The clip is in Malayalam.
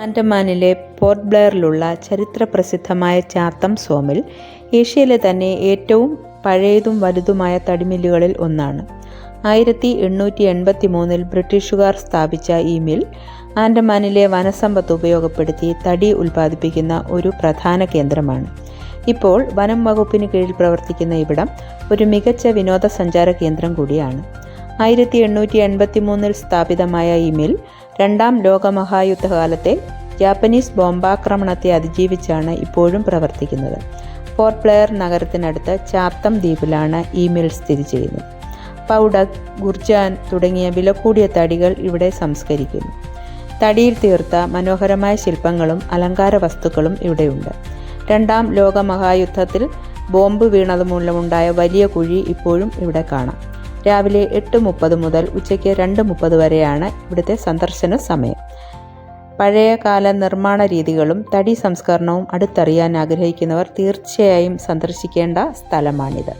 ആൻഡമാനിലെ പോർട്ട് ബ്ലെയറിലുള്ള ചരിത്രപ്രസിദ്ധമായ ചാത്തം സോമിൽ ഏഷ്യയിലെ തന്നെ ഏറ്റവും പഴയതും വലുതുമായ തടിമില്ലുകളിൽ ഒന്നാണ്. 1883 ബ്രിട്ടീഷുകാർ സ്ഥാപിച്ച ഈ മിൽ ആൻഡമാനിലെ വനസമ്പത്ത് ഉപയോഗപ്പെടുത്തി തടി ഉൽപ്പാദിപ്പിക്കുന്ന ഒരു പ്രധാന കേന്ദ്രമാണ്. ഇപ്പോൾ വനം വകുപ്പിന് കീഴിൽ പ്രവർത്തിക്കുന്ന ഇവിടം ഒരു മികച്ച വിനോദസഞ്ചാര കേന്ദ്രം കൂടിയാണ്. 1883 സ്ഥാപിതമായ ഈ മിൽ രണ്ടാം ലോകമഹായുദ്ധകാലത്തെ ജാപ്പനീസ് ബോംബാക്രമണത്തെ അതിജീവിച്ചാണ് ഇപ്പോഴും പ്രവർത്തിക്കുന്നത്. പോർട്ട് ബ്ലെയർ നഗരത്തിനടുത്ത് ചാത്തം ദ്വീപിലാണ് ഈ മിൽ സ്ഥിതി ചെയ്യുന്നത്. പൗഡക്, ഗുർജാൻ തുടങ്ങിയ വിലകൂടിയ തടികൾ ഇവിടെ സംസ്കരിക്കുന്നു. തടിയിൽ തീർത്ത മനോഹരമായ ശില്പങ്ങളും അലങ്കാര വസ്തുക്കളും ഇവിടെയുണ്ട്. രണ്ടാം ലോകമഹായുദ്ധത്തിൽ ബോംബ് വീണതുമൂലമുണ്ടായ വലിയ കുഴി ഇപ്പോഴും ഇവിടെ കാണാം. രാവിലെ 8:30 മുതൽ ഉച്ചയ്ക്ക് 2:30 വരെയാണ് ഇവിടുത്തെ സന്ദർശന സമയം. പഴയകാല നിർമ്മാണ രീതികളും തടി സംസ്കരണവും അടുത്തറിയാൻ ആഗ്രഹിക്കുന്നവർ തീർച്ചയായും സന്ദർശിക്കേണ്ട സ്ഥലമാണിത്.